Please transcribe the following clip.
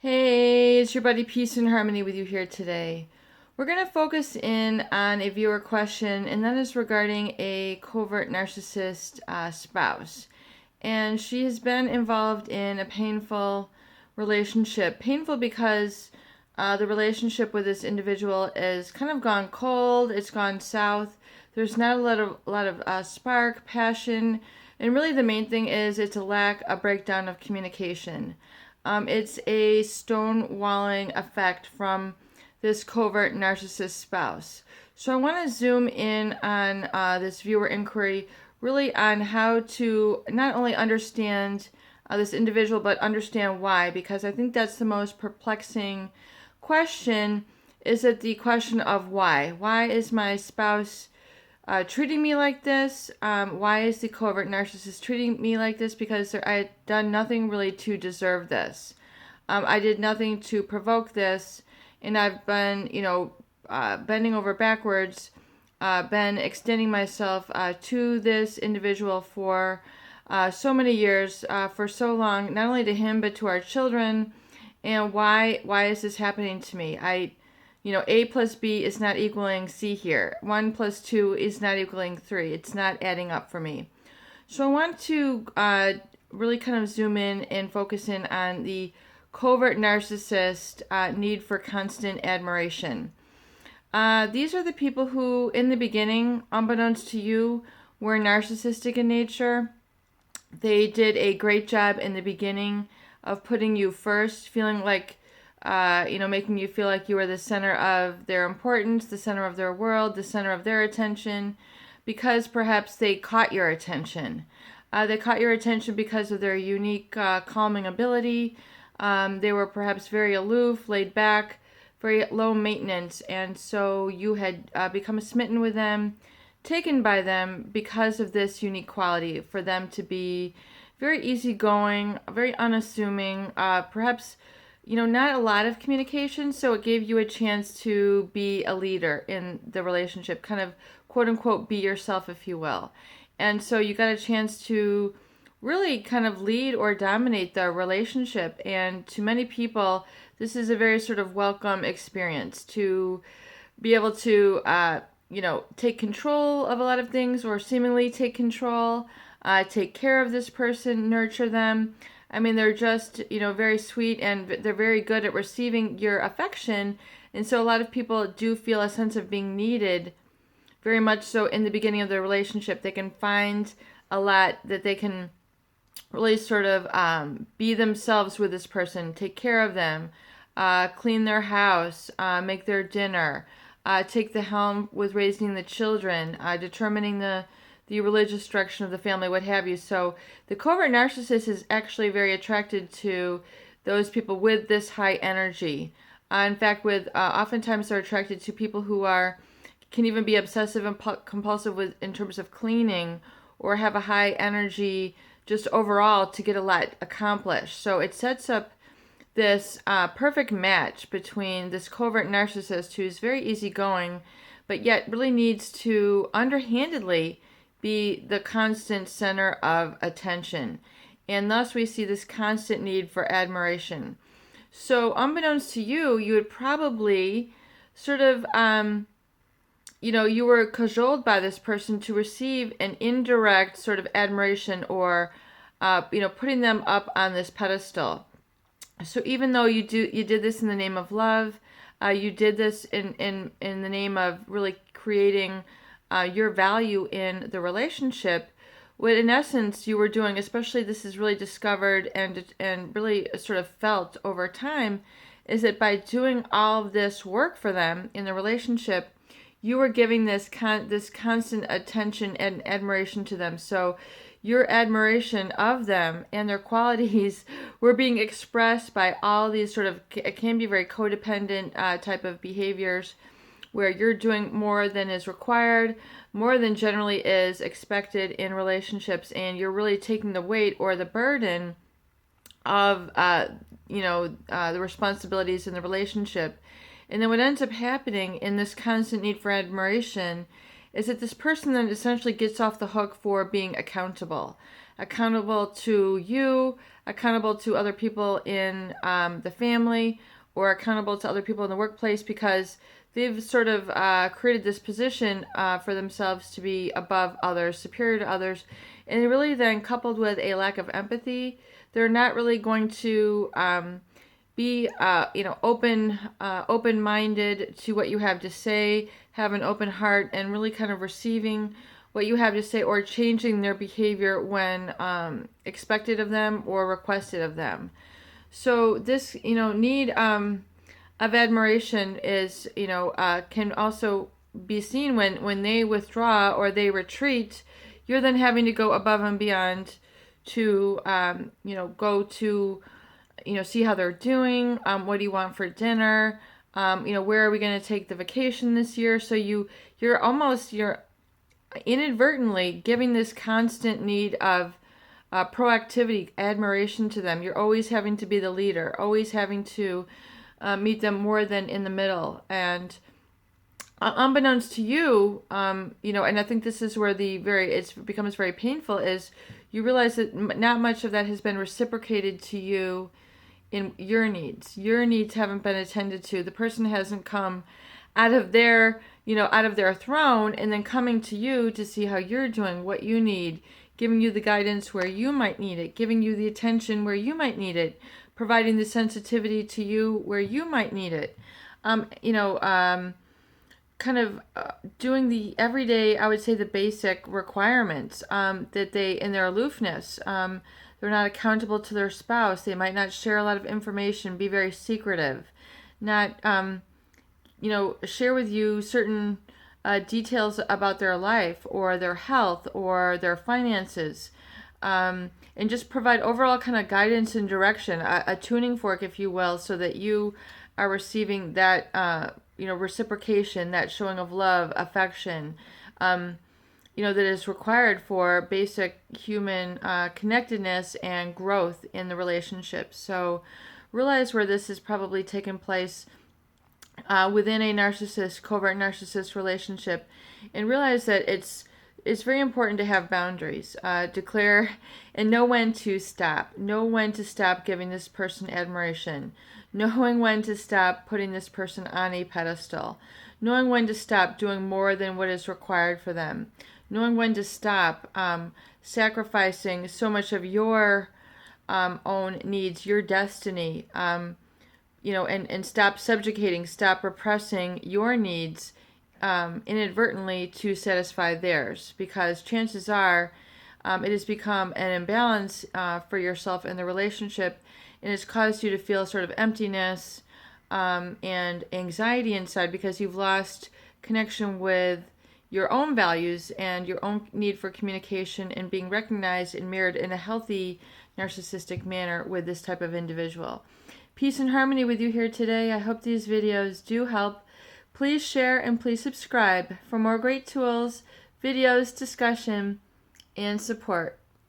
Hey, it's your buddy Peace and Harmony with you here today. We're going to focus in on a viewer question, and that is regarding a covert narcissist spouse. And she has been involved in a painful relationship. Painful because the relationship with this individual is kind of gone cold, it's gone south. There's not a lot of spark, passion, and really the main thing is it's a breakdown of communication. It's a stonewalling effect from this covert narcissist spouse. So I want to zoom in on this viewer inquiry, really on how to not only understand this individual, but understand why, because I think that's the most perplexing question. Is it the question of why? Why is my spouse treating me like this? Why is the covert narcissist treating me like this? Because I had done nothing really to deserve this. I did nothing to provoke this, and I've been, bending over backwards, been extending myself to this individual for so many years, for so long, not only to him but to our children. And why is this happening to me? A plus B is not equaling C here. 1 plus 2 is not equaling 3. It's not adding up for me. So I want to really kind of zoom in and focus in on the covert narcissist need for constant admiration. These are the people who, in the beginning, unbeknownst to you, were narcissistic in nature. They did a great job in the beginning of putting you first, feeling like making you feel like you were the center of their importance, the center of their world, the center of their attention, because perhaps they caught your attention. They caught your attention because of their unique calming ability. They were perhaps very aloof, laid back, very low maintenance, and so you had become smitten with them, taken by them because of this unique quality, for them to be very easygoing, very unassuming, perhaps not a lot of communication, so it gave you a chance to be a leader in the relationship, kind of quote unquote be yourself, if you will. And so you got a chance to really kind of lead or dominate the relationship. And to many people, this is a very sort of welcome experience to be able to, take control of a lot of things, or seemingly take control, take care of this person, nurture them. I mean, they're just, very sweet, and they're very good at receiving your affection. And so a lot of people do feel a sense of being needed, very much so in the beginning of their relationship. They can find a lot that they can really sort of be themselves with this person, take care of them, clean their house, make their dinner, take the helm with raising the children, determining the religious direction of the family, what have you. So the covert narcissist is actually very attracted to those people with this high energy. In fact, oftentimes they're attracted to people who can even be obsessive and compulsive in terms of cleaning, or have a high energy just overall to get a lot accomplished. So it sets up this perfect match between this covert narcissist, who's very easygoing, but yet really needs to underhandedly be the constant center of attention. And thus we see this constant need for admiration. So unbeknownst to you, you would probably sort of, you were cajoled by this person to receive an indirect sort of admiration, or, putting them up on this pedestal. So even though you did this in the name of love, you did this in the name of really creating your value in the relationship. What in essence you were doing, especially this is really discovered and really sort of felt over time, is that by doing all of this work for them in the relationship, you were giving this constant attention and admiration to them. So your admiration of them and their qualities were being expressed by all these sort of, it can be very codependent type of behaviors, where you're doing more than is required, more than generally is expected in relationships, and you're really taking the weight or the burden of, the responsibilities in the relationship. And then what ends up happening in this constant need for admiration is that this person then essentially gets off the hook for being accountable. Accountable to you, accountable to other people in the family, or accountable to other people in the workplace, because they've sort of created this position for themselves to be above others, superior to others. And really then coupled with a lack of empathy, they're not really going to be open-minded to what you have to say, have an open heart, and really kind of receiving what you have to say, or changing their behavior when expected of them or requested of them. So this need of admiration is can also be seen when they withdraw or they retreat. You're then having to go above and beyond to go to see how they're doing. What do you want for dinner? Where are we going to take the vacation this year? So you're inadvertently giving this constant need of proactivity, admiration to them. You're always having to be the leader, always having to meet them more than in the middle. And unbeknownst to you, and I think this is where it becomes very painful, is you realize that not much of that has been reciprocated to you in your needs. Your needs haven't been attended to. The person hasn't come out of their throne and then coming to you to see how you're doing, what you need, giving you the guidance where you might need it, giving you the attention where you might need it, providing the sensitivity to you where you might need it. Doing the everyday, I would say the basic requirements that they, in their aloofness, they're not accountable to their spouse. They might not share a lot of information, be very secretive, not share with you certain details about their life or their health or their finances, and just provide overall kind of guidance and direction, a tuning fork, if you will, so that you are receiving that reciprocation, that showing of love, affection, that is required for basic human connectedness and growth in the relationship. So realize where this has probably taken place within a covert narcissist relationship, and realize that it's very important to have boundaries, declare and know when to stop. Know when to stop giving this person admiration. Knowing when to stop putting this person on a pedestal. Knowing when to stop doing more than what is required for them. Knowing when to stop sacrificing so much of your own needs, your destiny, and stop subjugating, stop repressing your needs inadvertently to satisfy theirs, because chances are it has become an imbalance for yourself in the relationship, and it's caused you to feel sort of emptiness and anxiety inside, because you've lost connection with your own values and your own need for communication and being recognized and mirrored in a healthy narcissistic manner with this type of individual. Peace and harmony with you here today. I hope these videos do help. Please share and please subscribe for more great tools, videos, discussion, and support.